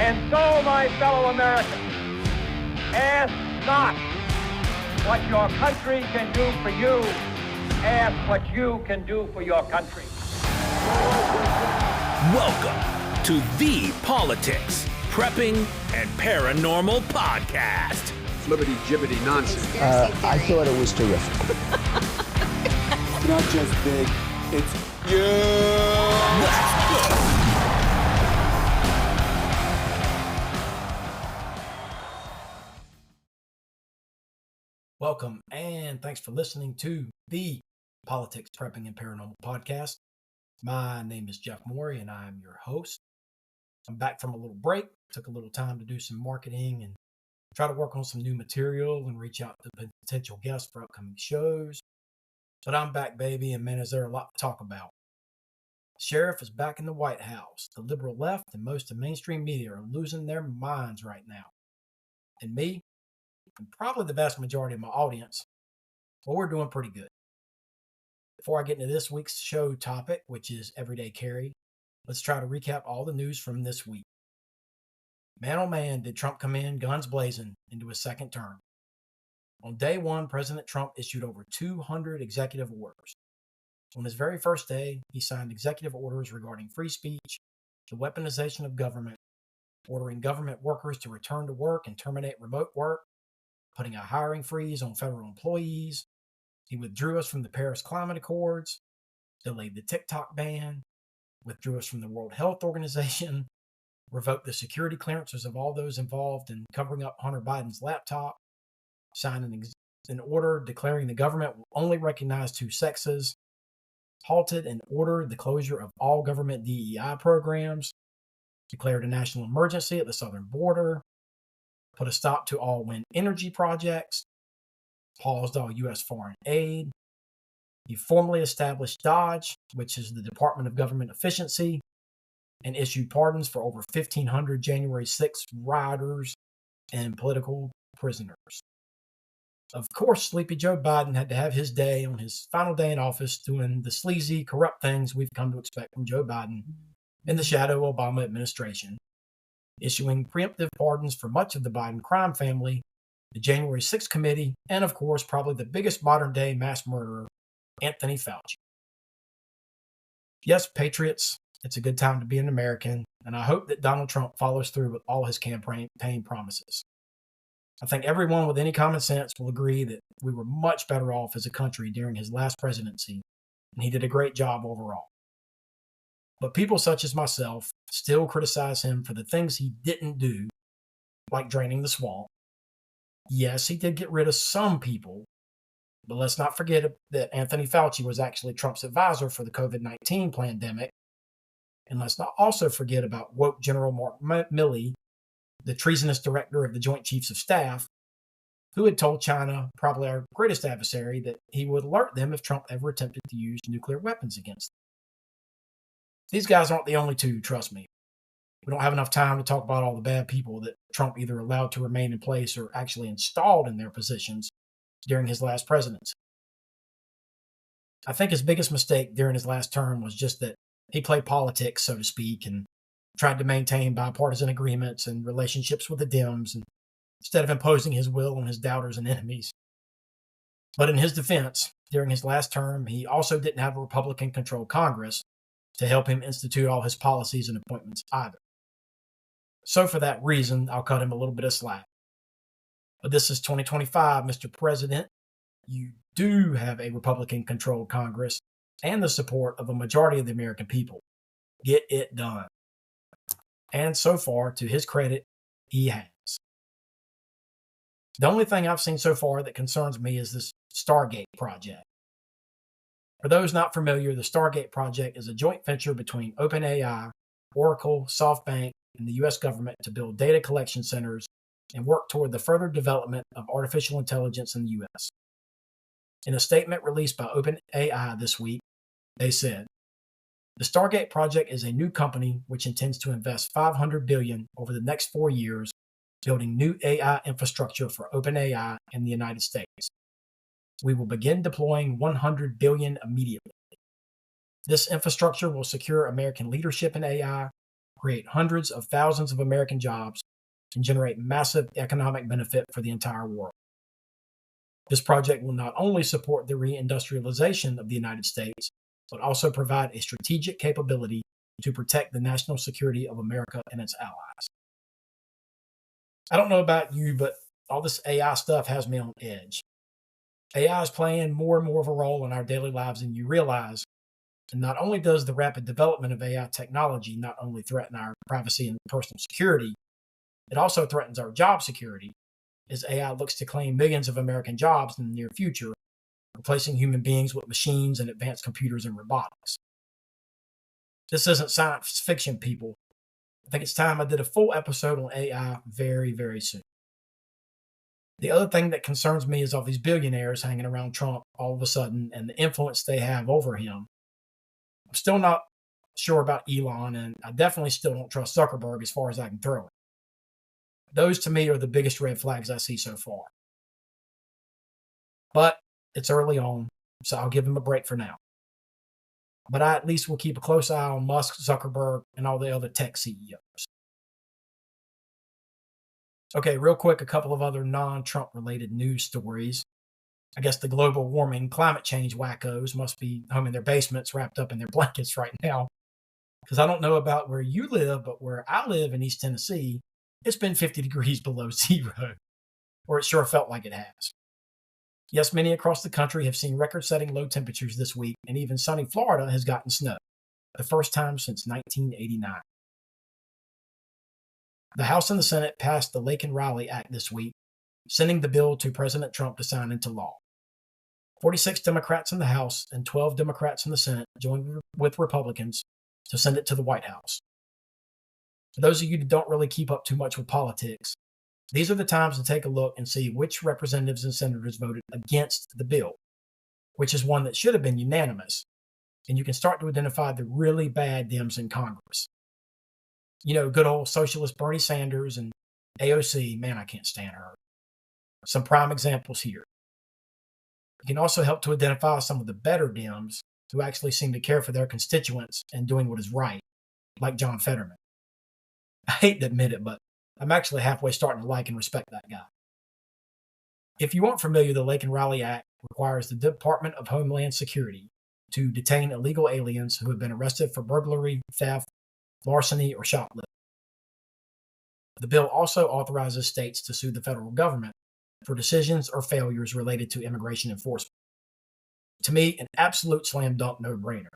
And so, my fellow Americans, ask not what your country can do for you. Ask what you can do for your country. Welcome to The Politics, Prepping, and Paranormal Podcast. Flibbity-jibbity nonsense. I thought it was terrific. Not just big, it's yeah. Let's go. Welcome, and thanks for listening to The Politics, Prepping, and Paranormal Podcast. My name is Jeff Morey, and I'm your host. I'm back from a little break. Took a little time to do some marketing and try to work on some new material and reach out to potential guests for upcoming shows. But I'm back, baby, and man, is there a lot to talk about. The sheriff is back in the White House. The liberal left and most of mainstream media are losing their minds right now. And me, and probably the vast majority of my audience, well, we're doing pretty good. Before I get into this week's show topic, which is Everyday Carry, let's try to recap all the news from this week. Man, oh man, did Trump come in guns blazing into his second term. On day one, President Trump issued over 200 executive orders. On his very first day, he signed executive orders regarding free speech, the weaponization of government, ordering government workers to return to work and terminate remote work, putting a hiring freeze on federal employees. He withdrew us from the Paris Climate Accords, delayed the TikTok ban, withdrew us from the World Health Organization, revoked the security clearances of all those involved in covering up Hunter Biden's laptop, signed an order declaring the government will only recognize two sexes, halted and ordered the closure of all government DEI programs, declared a national emergency at the southern border, put a stop to all wind energy projects, paused all U.S. foreign aid. He formally established DOGE, which is the Department of Government Efficiency, and issued pardons for over 1,500 January 6th rioters and political prisoners. Of course, Sleepy Joe Biden had to have his day on his final day in office doing the sleazy, corrupt things we've come to expect from Joe Biden in the shadow Obama administration, issuing preemptive pardons for much of the Biden crime family, the January 6th committee, and of course, probably the biggest modern-day mass murderer, Anthony Fauci. Yes, patriots, it's a good time to be an American, and I hope that Donald Trump follows through with all his campaign promises. I think everyone with any common sense will agree that we were much better off as a country during his last presidency, and he did a great job overall. But people such as myself still criticize him for the things he didn't do, like draining the swamp. Yes, he did get rid of some people, but let's not forget that Anthony Fauci was actually Trump's advisor for the COVID-19 pandemic. And let's not also forget about woke General Mark Milley, the treasonous director of the Joint Chiefs of Staff, who had told China, probably our greatest adversary, that he would alert them if Trump ever attempted to use nuclear weapons against them. These guys aren't the only two, trust me. We don't have enough time to talk about all the bad people that Trump either allowed to remain in place or actually installed in their positions during his last presidency. I think his biggest mistake during his last term was just that he played politics, so to speak, and tried to maintain bipartisan agreements and relationships with the Dems instead of imposing his will on his doubters and enemies. But in his defense, during his last term, he also didn't have a Republican-controlled Congress to help him institute all his policies and appointments either. So for that reason, I'll cut him a little bit of slack. But this is 2025, Mr. President. You do have a Republican-controlled Congress and the support of a majority of the American people. Get it done. And so far, to his credit, he has. The only thing I've seen so far that concerns me is this Stargate project. For those not familiar, the Stargate project is a joint venture between OpenAI, Oracle, SoftBank, and the U.S. government to build data collection centers and work toward the further development of artificial intelligence in the U.S. In a statement released by OpenAI this week, they said, the Stargate project is a new company which intends to invest $500 billion over the next 4 years building new AI infrastructure for OpenAI in the United States. We will begin deploying $100 billion immediately. This infrastructure will secure American leadership in AI, create hundreds of thousands of American jobs, and generate massive economic benefit for the entire world. This project will not only support the reindustrialization of the United States, but also provide a strategic capability to protect the national security of America and its allies. I don't know about you, but all this AI stuff has me on edge. AI is playing more and more of a role in our daily lives than you realize. And not only does the rapid development of AI technology not only threaten our privacy and personal security, it also threatens our job security, as AI looks to claim millions of American jobs in the near future, replacing human beings with machines and advanced computers and robotics. This isn't science fiction, people. I think it's time I did a full episode on AI very, very soon. The other thing that concerns me is all these billionaires hanging around Trump all of a sudden and the influence they have over him. I'm still not sure about Elon, and I definitely still don't trust Zuckerberg as far as I can throw it. Those, to me, are the biggest red flags I see so far. But it's early on, so I'll give him a break for now. But I at least will keep a close eye on Musk, Zuckerberg, and all the other tech CEOs. Okay, real quick, a couple of other non-Trump related news stories. I guess the global warming, climate change wackos must be home in their basements wrapped up in their blankets right now. Because I don't know about where you live, but where I live in East Tennessee, it's been 50 degrees below zero, or it sure felt like it has. Yes, many across the country have seen record-setting low temperatures this week, and even sunny Florida has gotten snow, the first time since 1989. The House and the Senate passed the Lake and Riley Act this week, sending the bill to President Trump to sign into law. 46 Democrats in the House and 12 Democrats in the Senate joined with Republicans to send it to the White House. For those of you that don't really keep up too much with politics, these are the times to take a look and see which representatives and senators voted against the bill, which is one that should have been unanimous, and you can start to identify the really bad Dems in Congress. You know, good old socialist Bernie Sanders and AOC, man, I can't stand her. Some prime examples here. You can also help to identify some of the better Dems who actually seem to care for their constituents and doing what is right, like John Fetterman. I hate to admit it, but I'm actually halfway starting to like and respect that guy. If you aren't familiar, the Lake and Riley Act requires the Department of Homeland Security to detain illegal aliens who have been arrested for burglary, theft, larceny, or shoplifting. The bill also authorizes states to sue the federal government for decisions or failures related to immigration enforcement. To me, an absolute slam dunk no-brainer.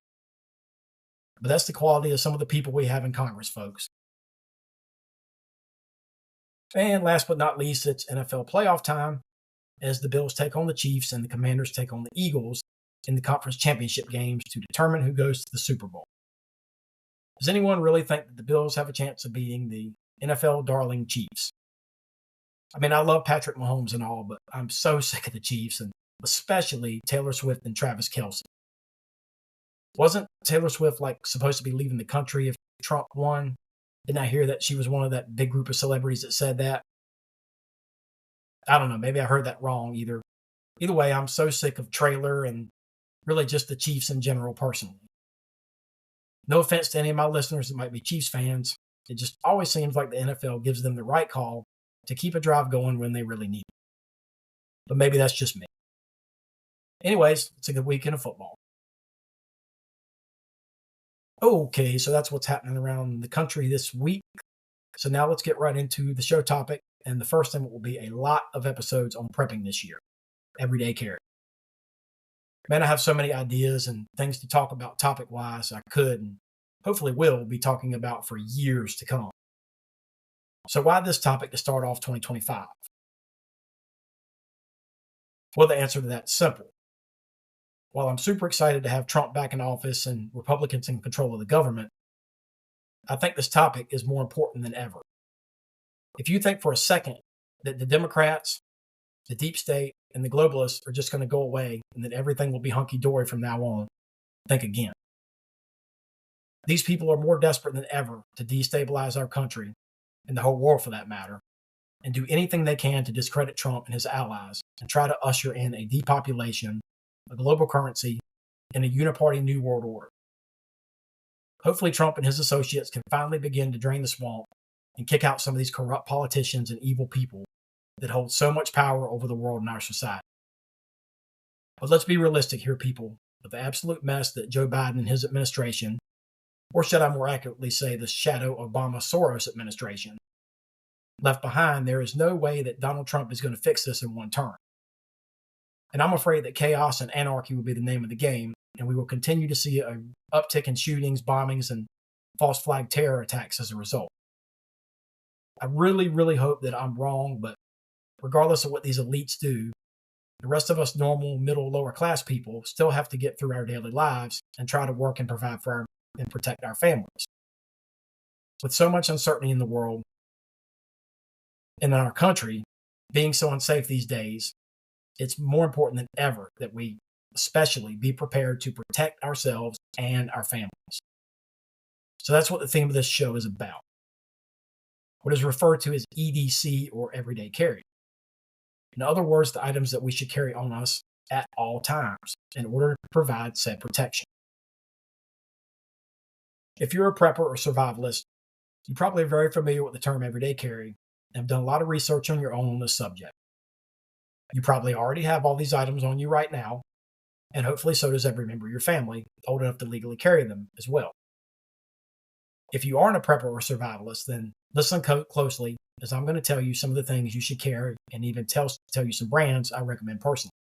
But that's the quality of some of the people we have in Congress, folks. And last but not least, it's NFL playoff time as the Bills take on the Chiefs and the Commanders take on the Eagles in the conference championship games to determine who goes to the Super Bowl. Does anyone really think that the Bills have a chance of beating the NFL darling Chiefs? I mean, I love Patrick Mahomes and all, but I'm so sick of the Chiefs, and especially Taylor Swift and Travis Kelce. Wasn't Taylor Swift supposed to be leaving the country if Trump won? Didn't I hear that she was one of that big group of celebrities that said that? I don't know. Maybe I heard that wrong either. Either way, I'm so sick of Trailer and really just the Chiefs in general personally. No offense to any of my listeners that might be Chiefs fans. It just always seems like the NFL gives them the right call to keep a drive going when they really need it. But maybe that's just me. Anyways, it's a good weekend of football. Okay, so that's what's happening around the country this week. So now let's get right into the show topic. And the first thing will be a lot of episodes on prepping this year. Everyday carry. Man, I have so many ideas and things to talk about topic-wise I could and hopefully will be talking about for years to come. So why this topic to start off 2025? Well, the answer to that is simple. While I'm super excited to have Trump back in office and Republicans in control of the government, I think this topic is more important than ever. If you think for a second that the Democrats, the deep state, and the globalists are just going to go away and that everything will be hunky-dory from now on, think again. These people are more desperate than ever to destabilize our country, and the whole world for that matter, and do anything they can to discredit Trump and his allies and try to usher in a depopulation, a global currency, and a uniparty new world order. Hopefully Trump and his associates can finally begin to drain the swamp and kick out some of these corrupt politicians and evil people that hold so much power over the world and our society. But let's be realistic here, people. With the absolute mess that Joe Biden and his administration, or should I more accurately say the shadow Obama-Soros administration, left behind, there is no way that Donald Trump is going to fix this in one term. And I'm afraid that chaos and anarchy will be the name of the game, and we will continue to see an uptick in shootings, bombings, and false flag terror attacks as a result. I really, really hope that I'm wrong, but regardless of what these elites do, the rest of us normal, middle, lower class people still have to get through our daily lives and try to work and provide for and protect our families. With so much uncertainty in the world and in our country being so unsafe these days, it's more important than ever that we especially be prepared to protect ourselves and our families. So that's what the theme of this show is about. What is referred to as EDC, or everyday carry. In other words, the items that we should carry on us at all times in order to provide said protection. If you're a prepper or survivalist, you're probably very familiar with the term everyday carry and have done a lot of research on your own on this subject. You probably already have all these items on you right now, and hopefully so does every member of your family old enough to legally carry them as well. If you aren't a prepper or survivalist, then listen closely, as I'm going to tell you some of the things you should carry and even tell you some brands I recommend personally.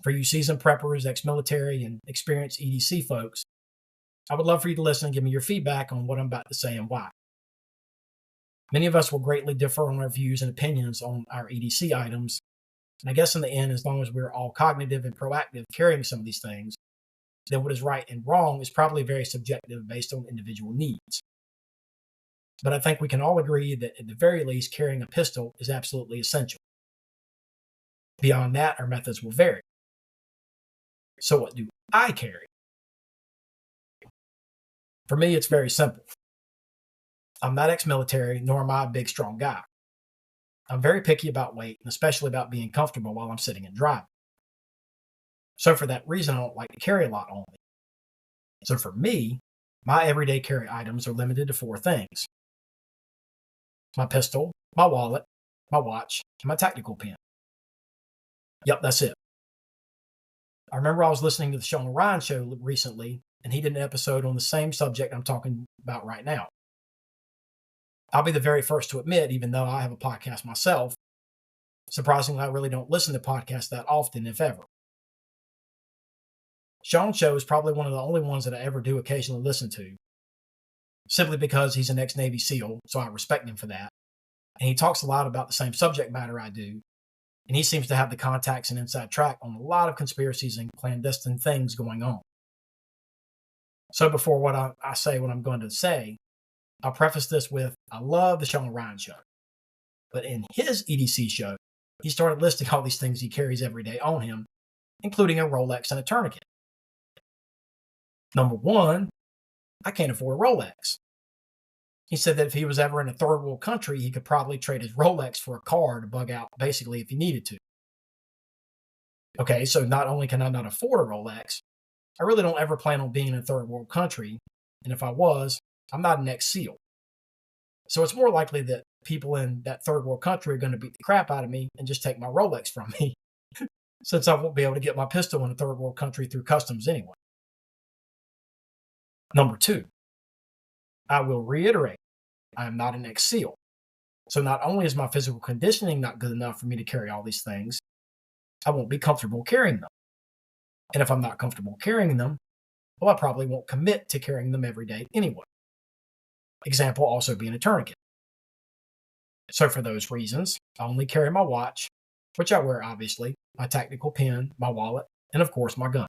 For you seasoned preppers, ex-military, and experienced EDC folks, I would love for you to listen and give me your feedback on what I'm about to say and why. Many of us will greatly differ on our views and opinions on our EDC items, and I guess in the end, as long as we're all cognitive and proactive carrying some of these things, then what is right and wrong is probably very subjective based on individual needs. But I think we can all agree that at the very least, carrying a pistol is absolutely essential. Beyond that, our methods will vary. So what do I carry? For me, it's very simple. I'm not ex-military, nor am I a big, strong guy. I'm very picky about weight, and especially about being comfortable while I'm sitting and driving. So for that reason, I don't like to carry a lot on me. So for me, my everyday carry items are limited to 4 things. My pistol, my wallet, my watch, and my tactical pen. Yep, that's it. I remember I was listening to the Sean Ryan show recently, and he did an episode on the same subject I'm talking about right now. I'll be the very first to admit, even though I have a podcast myself, surprisingly, I really don't listen to podcasts that often, if ever. Sean's show is probably one of the only ones that I ever do occasionally listen to, simply because he's an ex-Navy SEAL, so I respect him for that. And he talks a lot about the same subject matter I do, and he seems to have the contacts and inside track on a lot of conspiracies and clandestine things going on. So before I say what I'm going to say, I'll preface this with, I love the Sean Ryan show. But in his EDC show, he started listing all these things he carries every day on him, including a Rolex and a tourniquet. Number 1, I can't afford a Rolex. He said that if he was ever in a third world country, he could probably trade his Rolex for a car to bug out, basically, if he needed to. Okay, so not only can I not afford a Rolex, I really don't ever plan on being in a third world country, and if I was, I'm not an ex-SEAL. So it's more likely that people in that third world country are going to beat the crap out of me and just take my Rolex from me, since I won't be able to get my pistol in a third world country through customs anyway. Number 2, I will reiterate, I am not an ex-SEAL. So not only is my physical conditioning not good enough for me to carry all these things, I won't be comfortable carrying them. And if I'm not comfortable carrying them, well, I probably won't commit to carrying them every day anyway. Example also being a tourniquet. So for those reasons, I only carry my watch, which I wear obviously, my tactical pen, my wallet, and of course my gun.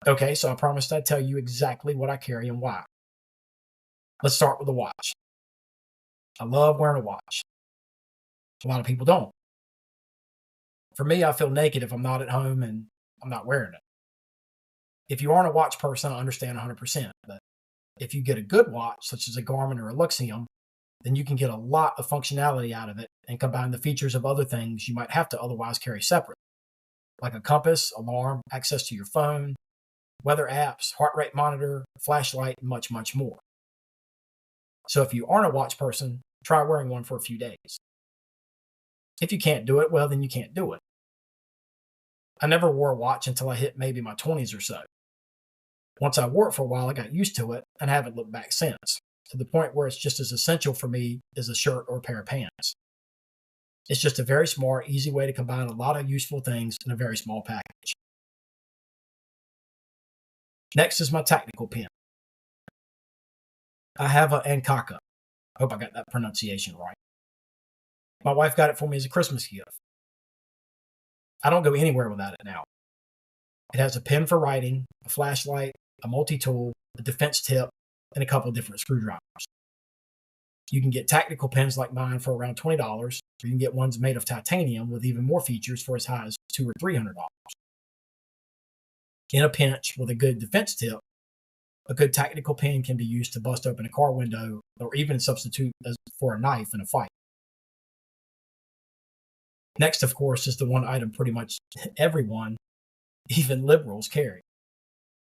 Okay, so I promised I'd tell you exactly what I carry and why. Let's start with the watch. I love wearing a watch. A lot of people don't. For me, I feel naked if I'm not at home and I'm not wearing it. If you aren't a watch person, I understand 100%. But if you get a good watch, such as a Garmin or a Luxium, then you can get a lot of functionality out of it and combine the features of other things you might have to otherwise carry separate, like a compass, alarm, access to your phone, weather apps, heart rate monitor, flashlight, and much, much more. So if you aren't a watch person, try wearing one for a few days. If you can't do it, well, then you can't do it. I never wore a watch until I hit maybe my 20s or so. Once I wore it for a while, I got used to it and haven't looked back since, to the point where it's just as essential for me as a shirt or a pair of pants. It's just a very smart, easy way to combine a lot of useful things in a very small package. Next is my tactical pen. I have a Ankaka. Hope I got that pronunciation right. My wife got it for me as a Christmas gift. I don't go anywhere without it now. It has a pen for writing, a flashlight, a multi-tool, a defense tip, and a couple different screwdrivers. You can get tactical pens like mine for around $20, or you can get ones made of titanium with even more features for as high as $200 or $300. In a pinch, with a good defense tip, a good tactical pen can be used to bust open a car window or even substitute for a knife in a fight. Next, of course, is the one item pretty much everyone, even liberals, carry: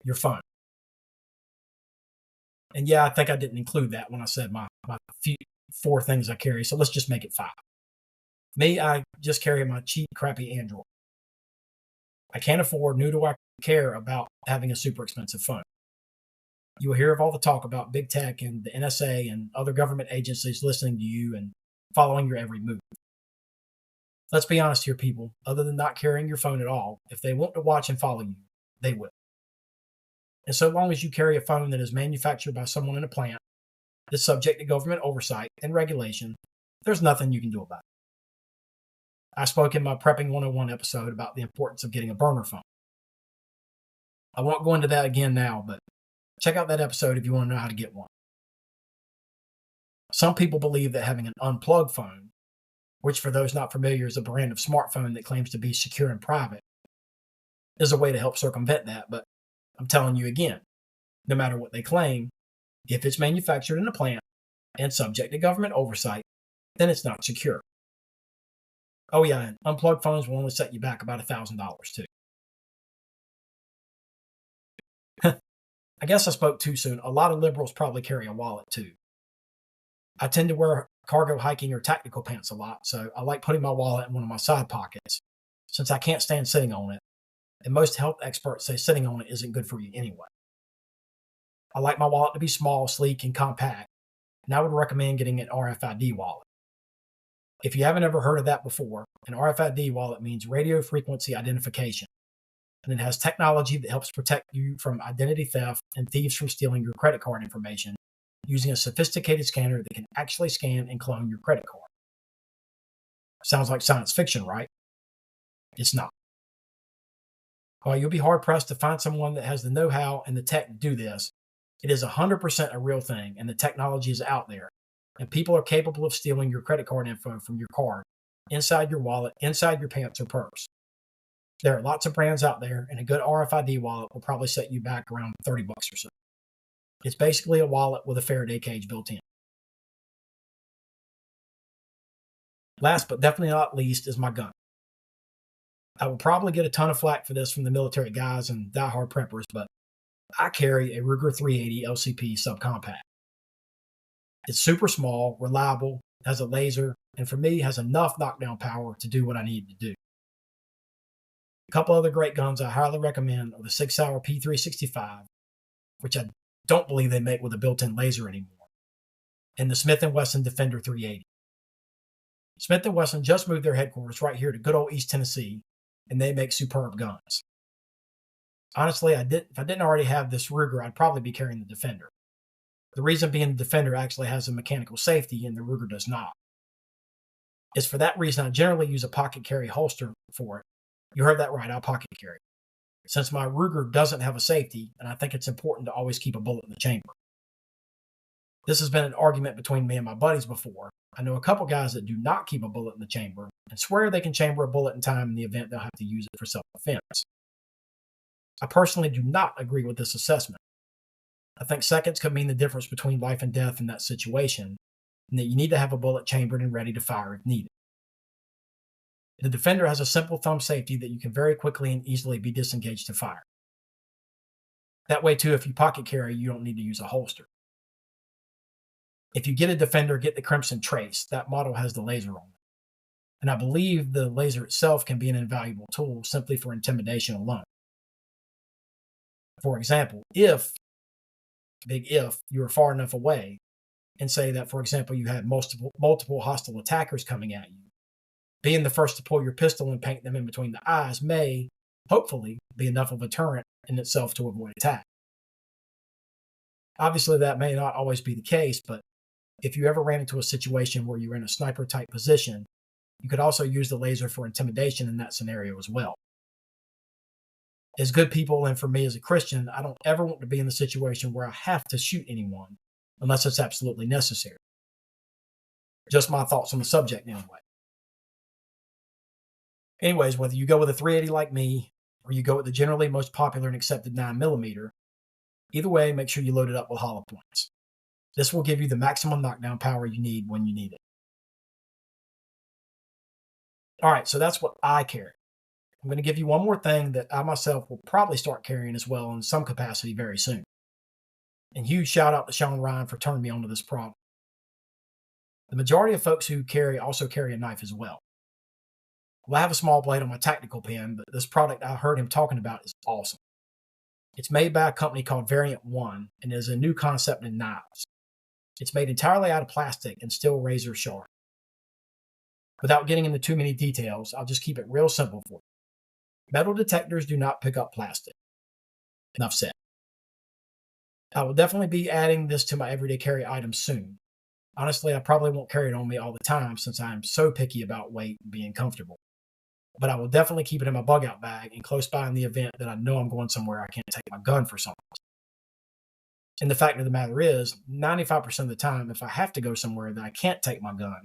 your phone. And yeah, I think I didn't include that when I said my four things I carry, so let's just make it 5. Me, I just carry my cheap, crappy Android. I can't afford, nor do I care about having a super expensive phone. You will hear of all the talk about big tech and the NSA and other government agencies listening to you and following your every move. Let's be honest here, people. Other than not carrying your phone at all, if they want to watch and follow you, they will. And so long as you carry a phone that is manufactured by someone in a plant that's subject to government oversight and regulation, there's nothing you can do about it. I spoke in my Prepping 101 episode about the importance of getting a burner phone. I won't go into that again now, but check out that episode if you want to know how to get one. Some people believe that having an unplugged phone, which for those not familiar is a brand of smartphone that claims to be secure and private, is a way to help circumvent that. But I'm telling you again, no matter what they claim, if it's manufactured in a plant and subject to government oversight, then it's not secure. Oh yeah, and unplugged phones will only set you back about $1,000 too. I guess I spoke too soon. A lot of liberals probably carry a wallet too. I tend to wear cargo hiking or tactical pants a lot, so I like putting my wallet in one of my side pockets, since I can't stand sitting on it, and most health experts say sitting on it isn't good for you anyway. I like my wallet to be small, sleek, and compact, and I would recommend getting an RFID wallet. If you haven't ever heard of that before, an RFID wallet means radio frequency identification, and it has technology that helps protect you from identity theft and thieves from stealing your credit card information using a sophisticated scanner that can actually scan and clone your credit card. Sounds like science fiction, right? It's not. While you'll be hard-pressed to find someone that has the know-how and the tech to do this, it is 100% a real thing, and the technology is out there, and people are capable of stealing your credit card info from your card, inside your wallet, inside your pants or purse. There are lots of brands out there, and a good RFID wallet will probably set you back around $30 or so. It's basically a wallet with a Faraday cage built in. Last but definitely not least is my gun. I will probably get a ton of flack for this from the military guys and diehard preppers, but I carry a Ruger 380 LCP subcompact. It's super small, reliable, has a laser, and for me has enough knockdown power to do what I need to do. A couple other great guns I highly recommend are the Sig Sauer P365, which I don't believe they make with a built-in laser anymore, and the Smith & Wesson Defender 380. Smith & Wesson just moved their headquarters right here to good old East Tennessee, and they make superb guns. Honestly, if I didn't already have this Ruger, I'd probably be carrying the Defender. The reason being the Defender actually has a mechanical safety and the Ruger does not. It's for that reason I generally use a pocket carry holster for it. You heard that right, I'll pocket carry. Since my Ruger doesn't have a safety, and I think it's important to always keep a bullet in the chamber. This has been an argument between me and my buddies before. I know a couple guys that do not keep a bullet in the chamber and swear they can chamber a bullet in time in the event they'll have to use it for self-defense. I personally do not agree with this assessment. I think seconds could mean the difference between life and death in that situation, and that you need to have a bullet chambered and ready to fire if needed. The Defender has a simple thumb safety that you can very quickly and easily be disengaged to fire. That way, too, if you pocket carry, you don't need to use a holster. If you get a Defender, get the Crimson Trace. That model has the laser on it. And I believe the laser itself can be an invaluable tool simply for intimidation alone. For example, big if, you are far enough away, and say that, for example, you had multiple hostile attackers coming at you, being the first to pull your pistol and paint them in between the eyes may, hopefully, be enough of a deterrent in itself to avoid attack. Obviously, that may not always be the case, but if you ever ran into a situation where you're in a sniper-type position, you could also use the laser for intimidation in that scenario as well. As good people, and for me as a Christian, I don't ever want to be in the situation where I have to shoot anyone unless it's absolutely necessary. Just my thoughts on the subject anyway. Anyways, whether you go with a 380 like me, or you go with the generally most popular and accepted 9mm, either way, make sure you load it up with hollow points. This will give you the maximum knockdown power you need when you need it. All right, so that's what I carry. I'm going to give you one more thing that I myself will probably start carrying as well in some capacity very soon. And huge shout out to Sean Ryan for turning me onto this product. The majority of folks who carry also carry a knife as well. Well, I have a small blade on my tactical pen, but this product I heard him talking about is awesome. It's made by a company called Variant 1 and is a new concept in knives. It's made entirely out of plastic and still razor sharp. Without getting into too many details, I'll just keep it real simple for you. Metal detectors do not pick up plastic. Enough said. I will definitely be adding this to my everyday carry items soon. Honestly, I probably won't carry it on me all the time since I am so picky about weight and being comfortable. But I will definitely keep it in my bug out bag and close by in the event that I know I'm going somewhere I can't take my gun for something. And the fact of the matter is, 95% of the time, if I have to go somewhere that I can't take my gun,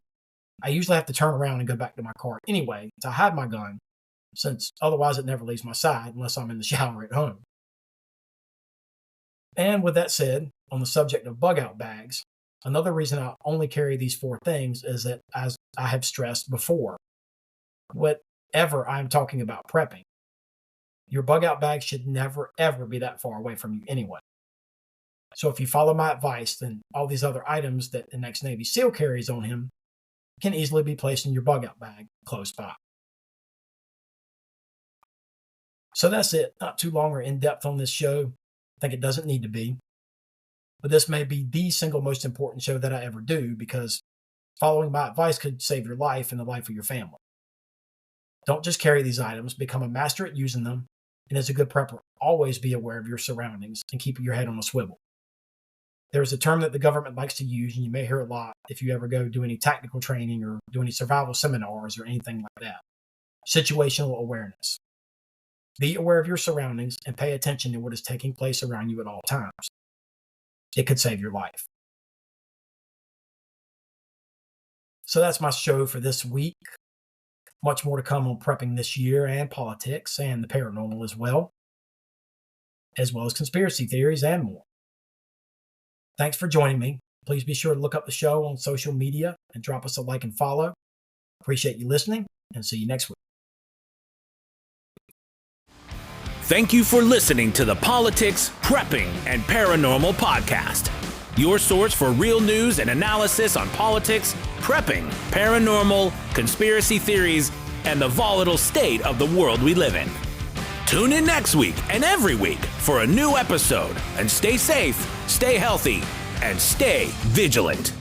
I usually have to turn around and go back to my car anyway to hide my gun, since otherwise it never leaves my side unless I'm in the shower at home. And with that said, on the subject of bug out bags, another reason I only carry these 4 things is that, as I have stressed before, whatever I'm talking about prepping, your bug out bag should never ever be that far away from you anyway. So if you follow my advice, then all these other items that the next Navy SEAL carries on him can easily be placed in your bug out bag close by. So that's it. Not too long or in-depth on this show. I think it doesn't need to be. But this may be the single most important show that I ever do, because following my advice could save your life and the life of your family. Don't just carry these items, become a master at using them, and as a good prepper, always be aware of your surroundings and keep your head on a swivel. There's a term that the government likes to use, and you may hear a lot if you ever go do any tactical training or do any survival seminars or anything like that. Situational awareness. Be aware of your surroundings and pay attention to what is taking place around you at all times. It could save your life. So that's my show for this week. Much more to come on prepping this year and politics and the paranormal as well as conspiracy theories and more. Thanks for joining me. Please be sure to look up the show on social media and drop us a like and follow. Appreciate you listening, and see you next week. Thank you for listening to the Politics, Prepping, and Paranormal Podcast. Your source for real news and analysis on politics, prepping, paranormal, conspiracy theories, and the volatile state of the world we live in. Tune in next week and every week for a new episode, and stay safe, stay healthy, and stay vigilant.